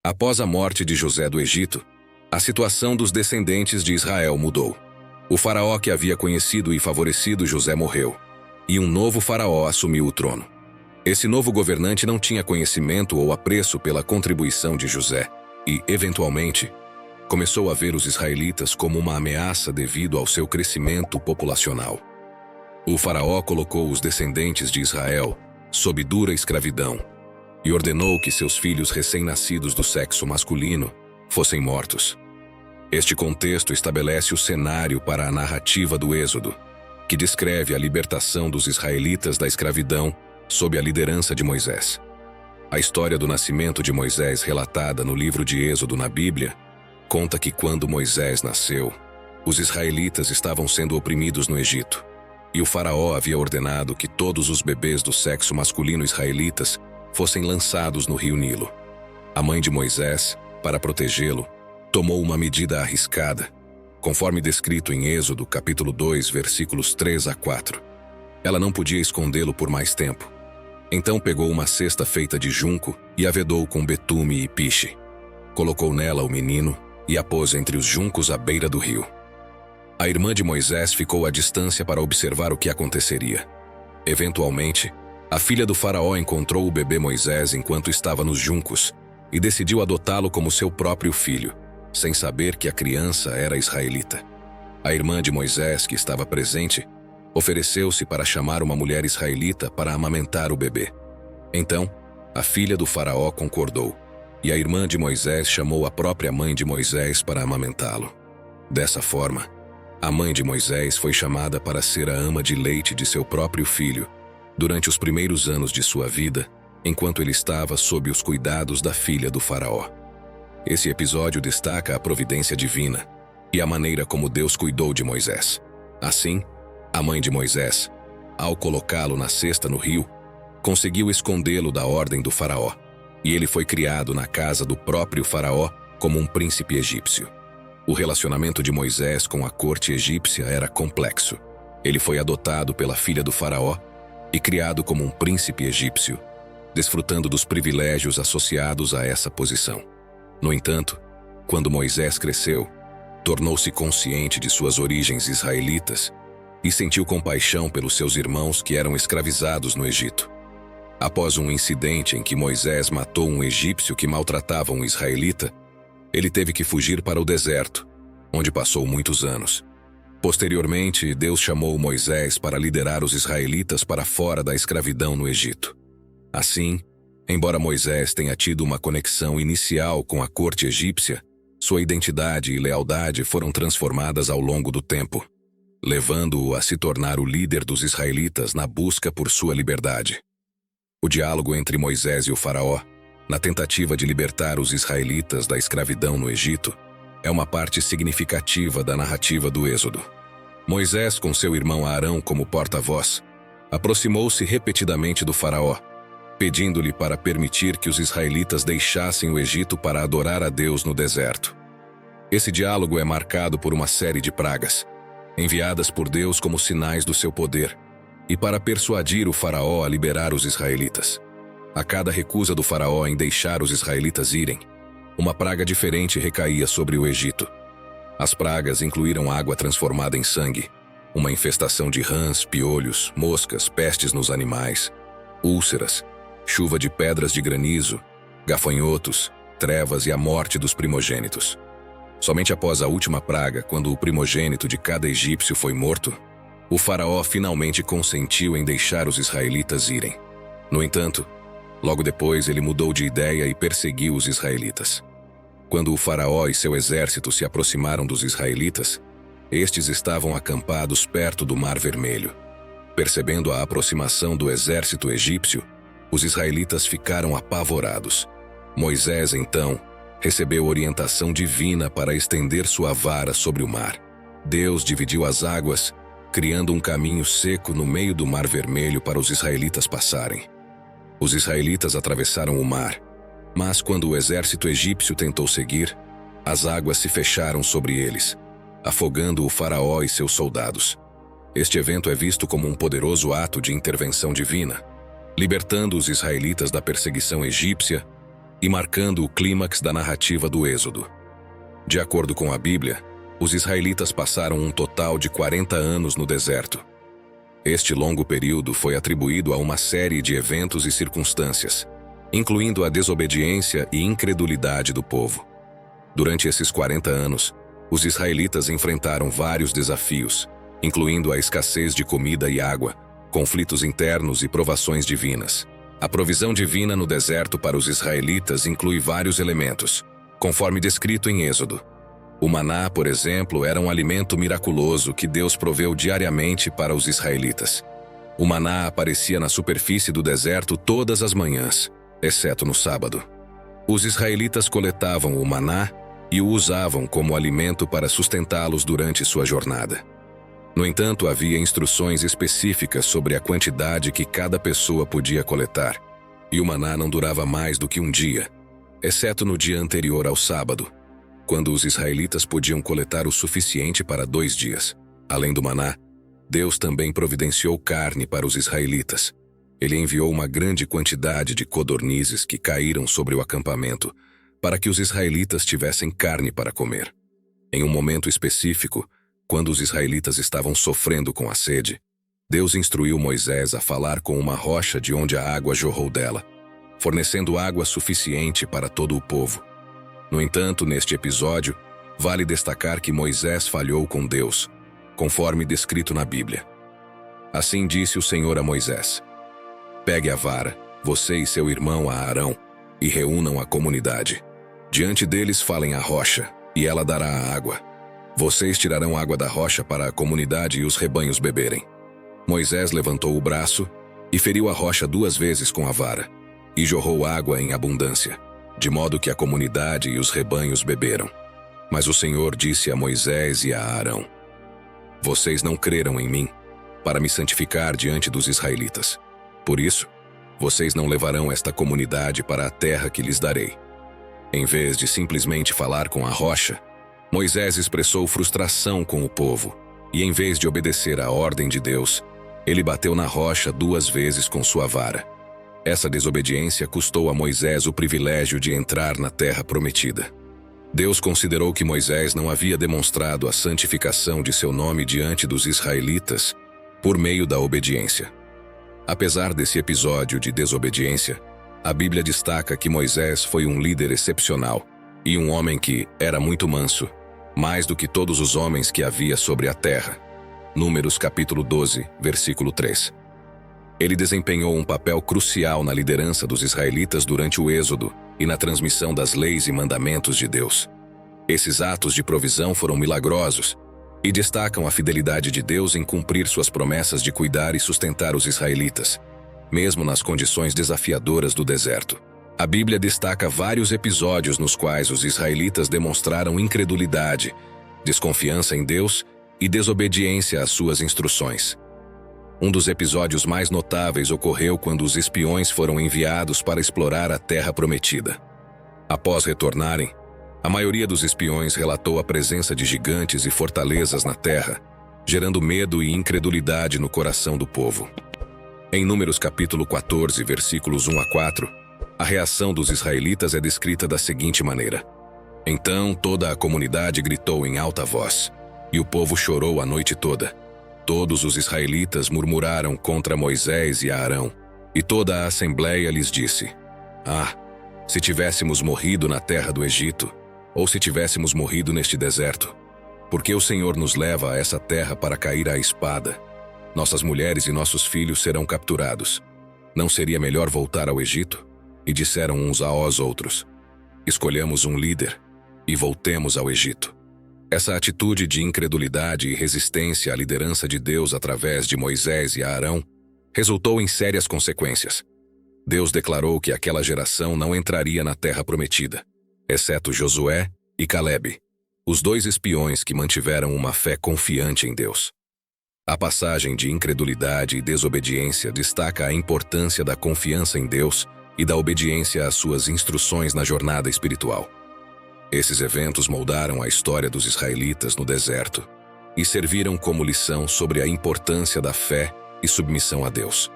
Após a morte de José do Egito, a situação dos descendentes de Israel mudou. O faraó que havia conhecido e favorecido José morreu, e um novo faraó assumiu o trono. Esse novo governante não tinha conhecimento ou apreço pela contribuição de José e, eventualmente, começou a ver os israelitas como uma ameaça devido ao seu crescimento populacional. O faraó colocou os descendentes de Israel sob dura escravidão e ordenou que seus filhos recém-nascidos do sexo masculino fossem mortos. Este contexto estabelece o cenário para a narrativa do Êxodo, que descreve a libertação dos israelitas da escravidão sob a liderança de Moisés. A história do nascimento de Moisés, relatada no livro de Êxodo na Bíblia, conta que quando Moisés nasceu, os israelitas estavam sendo oprimidos no Egito, e o faraó havia ordenado que todos os bebês do sexo masculino israelitas fossem lançados no rio Nilo. A mãe de Moisés, para protegê-lo, tomou uma medida arriscada, conforme descrito em Êxodo capítulo 2, versículos 3 a 4. Ela não podia escondê-lo por mais tempo. Então pegou uma cesta feita de junco e a vedou com betume e piche. Colocou nela o menino e a pôs entre os juncos à beira do rio. A irmã de Moisés ficou à distância para observar o que aconteceria. Eventualmente, a filha do faraó encontrou o bebê Moisés enquanto estava nos juncos e decidiu adotá-lo como seu próprio filho, sem saber que a criança era israelita. A irmã de Moisés, que estava presente, ofereceu-se para chamar uma mulher israelita para amamentar o bebê. Então, a filha do faraó concordou, e a irmã de Moisés chamou a própria mãe de Moisés para amamentá-lo. Dessa forma, a mãe de Moisés foi chamada para ser a ama de leite de seu próprio filho durante os primeiros anos de sua vida, enquanto ele estava sob os cuidados da filha do faraó. Esse episódio destaca a providência divina e a maneira como Deus cuidou de Moisés. Assim, a mãe de Moisés, ao colocá-lo na cesta no rio, conseguiu escondê-lo da ordem do faraó, e ele foi criado na casa do próprio faraó como um príncipe egípcio. O relacionamento de Moisés com a corte egípcia era complexo. Ele foi adotado pela filha do faraó e criado como um príncipe egípcio, desfrutando dos privilégios associados a essa posição. No entanto, quando Moisés cresceu, tornou-se consciente de suas origens israelitas e sentiu compaixão pelos seus irmãos que eram escravizados no Egito. Após um incidente em que Moisés matou um egípcio que maltratava um israelita, ele teve que fugir para o deserto, onde passou muitos anos. Posteriormente, Deus chamou Moisés para liderar os israelitas para fora da escravidão no Egito. Assim, embora Moisés tenha tido uma conexão inicial com a corte egípcia, sua identidade e lealdade foram transformadas ao longo do tempo, levando-o a se tornar o líder dos israelitas na busca por sua liberdade. O diálogo entre Moisés e o faraó, na tentativa de libertar os israelitas da escravidão no Egito, é uma parte significativa da narrativa do Êxodo. Moisés, com seu irmão Arão como porta-voz, aproximou-se repetidamente do faraó, pedindo-lhe para permitir que os israelitas deixassem o Egito para adorar a Deus no deserto. Esse diálogo é marcado por uma série de pragas, enviadas por Deus como sinais do seu poder, e para persuadir o faraó a liberar os israelitas. A cada recusa do faraó em deixar os israelitas irem, uma praga diferente recaía sobre o Egito. As pragas incluíram água transformada em sangue, uma infestação de rãs, piolhos, moscas, pestes nos animais, úlceras, chuva de pedras de granizo, gafanhotos, trevas e a morte dos primogênitos. Somente após a última praga, quando o primogênito de cada egípcio foi morto, o faraó finalmente consentiu em deixar os israelitas irem. No entanto, logo depois ele mudou de ideia e perseguiu os israelitas. Quando o faraó e seu exército se aproximaram dos israelitas, estes estavam acampados perto do Mar Vermelho. Percebendo a aproximação do exército egípcio, os israelitas ficaram apavorados. Moisés, então, recebeu orientação divina para estender sua vara sobre o mar. Deus dividiu as águas, criando um caminho seco no meio do Mar Vermelho para os israelitas passarem. Os israelitas atravessaram o mar, mas quando o exército egípcio tentou seguir, as águas se fecharam sobre eles, afogando o faraó e seus soldados. Este evento é visto como um poderoso ato de intervenção divina, libertando os israelitas da perseguição egípcia e marcando o clímax da narrativa do Êxodo. De acordo com a Bíblia, os israelitas passaram um total de 40 anos no deserto. Este longo período foi atribuído a uma série de eventos e circunstâncias, incluindo a desobediência e incredulidade do povo. Durante esses 40 anos, os israelitas enfrentaram vários desafios, incluindo a escassez de comida e água, conflitos internos e provações divinas. A provisão divina no deserto para os israelitas inclui vários elementos, conforme descrito em Êxodo. O maná, por exemplo, era um alimento miraculoso que Deus proveu diariamente para os israelitas. O maná aparecia na superfície do deserto todas as manhãs, exceto no sábado. Os israelitas coletavam o maná e o usavam como alimento para sustentá-los durante sua jornada. No entanto, havia instruções específicas sobre a quantidade que cada pessoa podia coletar, e o maná não durava mais do que um dia, exceto no dia anterior ao sábado, quando os israelitas podiam coletar o suficiente para 2 dias. Além do maná, Deus também providenciou carne para os israelitas. Ele enviou uma grande quantidade de codornizes que caíram sobre o acampamento, para que os israelitas tivessem carne para comer. Em um momento específico, quando os israelitas estavam sofrendo com a sede, Deus instruiu Moisés a falar com uma rocha de onde a água jorrou dela, fornecendo água suficiente para todo o povo. No entanto, neste episódio, vale destacar que Moisés falhou com Deus, conforme descrito na Bíblia. Assim disse o Senhor a Moisés: "Pegue a vara, você e seu irmão Arão, e reúnam a comunidade. Diante deles falem à rocha, e ela dará a água. Vocês tirarão água da rocha para a comunidade e os rebanhos beberem." Moisés levantou o braço e feriu a rocha 2 vezes com a vara, e jorrou água em abundância, de modo que a comunidade e os rebanhos beberam. Mas o Senhor disse a Moisés e a Arão: "Vocês não creram em mim, para me santificar diante dos israelitas. Por isso, vocês não levarão esta comunidade para a terra que lhes darei." Em vez de simplesmente falar com a rocha, Moisés expressou frustração com o povo, e em vez de obedecer à ordem de Deus, ele bateu na rocha 2 vezes com sua vara. Essa desobediência custou a Moisés o privilégio de entrar na terra prometida. Deus considerou que Moisés não havia demonstrado a santificação de seu nome diante dos israelitas por meio da obediência. Apesar desse episódio de desobediência, a Bíblia destaca que Moisés foi um líder excepcional e um homem que era muito manso, mais do que todos os homens que havia sobre a terra. Números capítulo 12, versículo 3. Ele desempenhou um papel crucial na liderança dos israelitas durante o Êxodo e na transmissão das leis e mandamentos de Deus. Esses atos de provisão foram milagrosos e destacam a fidelidade de Deus em cumprir suas promessas de cuidar e sustentar os israelitas, mesmo nas condições desafiadoras do deserto. A Bíblia destaca vários episódios nos quais os israelitas demonstraram incredulidade, desconfiança em Deus e desobediência às suas instruções. Um dos episódios mais notáveis ocorreu quando os espiões foram enviados para explorar a terra prometida. Após retornarem, a maioria dos espiões relatou a presença de gigantes e fortalezas na terra, gerando medo e incredulidade no coração do povo. Em Números capítulo 14, versículos 1 a 4, a reação dos israelitas é descrita da seguinte maneira: "Então toda a comunidade gritou em alta voz, e o povo chorou a noite toda. Todos os israelitas murmuraram contra Moisés e Arão, e toda a assembleia lhes disse: Ah, se tivéssemos morrido na terra do Egito, ou se tivéssemos morrido neste deserto, porque o Senhor nos leva a essa terra para cair à espada. Nossas mulheres e nossos filhos serão capturados. Não seria melhor voltar ao Egito?" E disseram uns aos outros: "Escolhamos um líder e voltemos ao Egito." Essa atitude de incredulidade e resistência à liderança de Deus através de Moisés e Arão resultou em sérias consequências. Deus declarou que aquela geração não entraria na terra prometida, exceto Josué e Calebe, os 2 espiões que mantiveram uma fé confiante em Deus. A passagem de incredulidade e desobediência destaca a importância da confiança em Deus e da obediência às suas instruções na jornada espiritual. Esses eventos moldaram a história dos israelitas no deserto e serviram como lição sobre a importância da fé e submissão a Deus.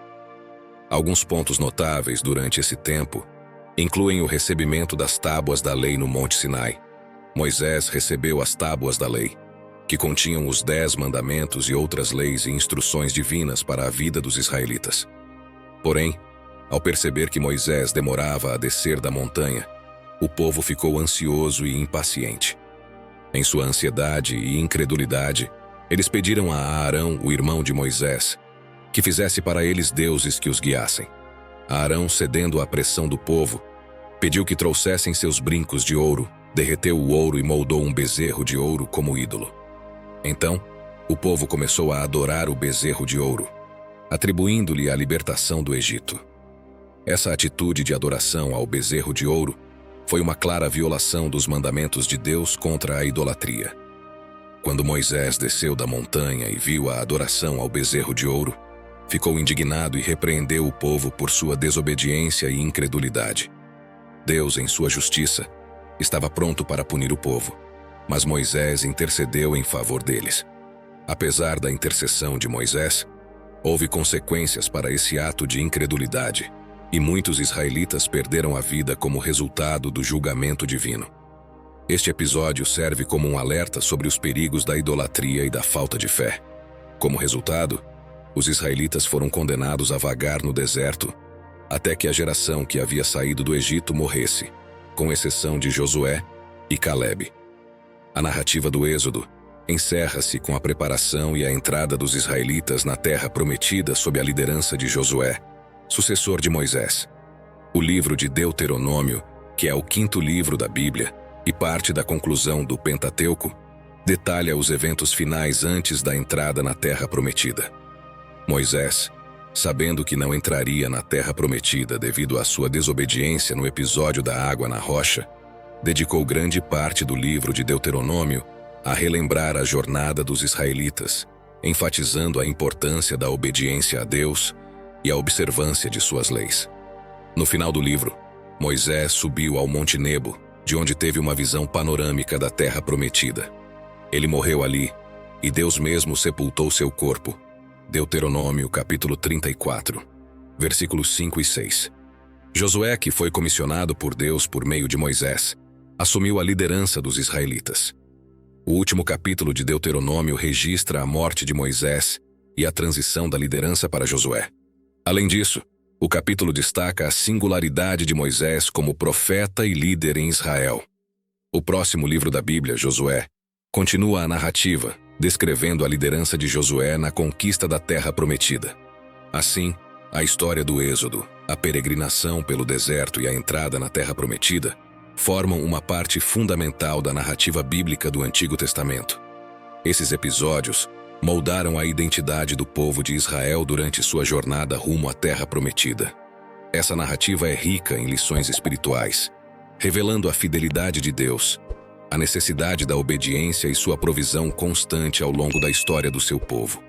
Alguns pontos notáveis durante esse tempo incluem o recebimento das tábuas da lei no Monte Sinai. Moisés recebeu as tábuas da lei, que continham os 10 mandamentos e outras leis e instruções divinas para a vida dos israelitas. Porém, ao perceber que Moisés demorava a descer da montanha, o povo ficou ansioso e impaciente. Em sua ansiedade e incredulidade, eles pediram a Arão, o irmão de Moisés, que fizesse para eles deuses que os guiassem. Arão, cedendo à pressão do povo, pediu que trouxessem seus brincos de ouro, derreteu o ouro e moldou um bezerro de ouro como ídolo. Então, o povo começou a adorar o bezerro de ouro, atribuindo-lhe a libertação do Egito. Essa atitude de adoração ao bezerro de ouro foi uma clara violação dos mandamentos de Deus contra a idolatria. Quando Moisés desceu da montanha e viu a adoração ao bezerro de ouro, ficou indignado e repreendeu o povo por sua desobediência e incredulidade. Deus, em sua justiça, estava pronto para punir o povo, mas Moisés intercedeu em favor deles. Apesar da intercessão de Moisés, houve consequências para esse ato de incredulidade, e muitos israelitas perderam a vida como resultado do julgamento divino. Este episódio serve como um alerta sobre os perigos da idolatria e da falta de fé. Como resultado, os israelitas foram condenados a vagar no deserto, até que a geração que havia saído do Egito morresse, com exceção de Josué e Calebe. A narrativa do Êxodo encerra-se com a preparação e a entrada dos israelitas na terra prometida sob a liderança de Josué, sucessor de Moisés. O livro de Deuteronômio, que é o 5º livro da Bíblia e parte da conclusão do Pentateuco, detalha os eventos finais antes da entrada na terra prometida. Moisés, sabendo que não entraria na terra prometida devido à sua desobediência no episódio da água na rocha, dedicou grande parte do livro de Deuteronômio a relembrar a jornada dos israelitas, enfatizando a importância da obediência a Deus e a observância de suas leis. No final do livro, Moisés subiu ao Monte Nebo, de onde teve uma visão panorâmica da terra prometida. Ele morreu ali, e Deus mesmo sepultou seu corpo. Deuteronômio capítulo 34, versículos 5 e 6. Josué, que foi comissionado por Deus por meio de Moisés, assumiu a liderança dos israelitas. O último capítulo de Deuteronômio registra a morte de Moisés e a transição da liderança para Josué. Além disso, o capítulo destaca a singularidade de Moisés como profeta e líder em Israel. O próximo livro da Bíblia, Josué, continua a narrativa, descrevendo a liderança de Josué na conquista da terra prometida. Assim, a história do Êxodo, a peregrinação pelo deserto e a entrada na terra prometida formam uma parte fundamental da narrativa bíblica do Antigo Testamento. Esses episódios moldaram a identidade do povo de Israel durante sua jornada rumo à terra prometida. Essa narrativa é rica em lições espirituais, revelando a fidelidade de Deus, a necessidade da obediência e sua provisão constante ao longo da história do seu povo.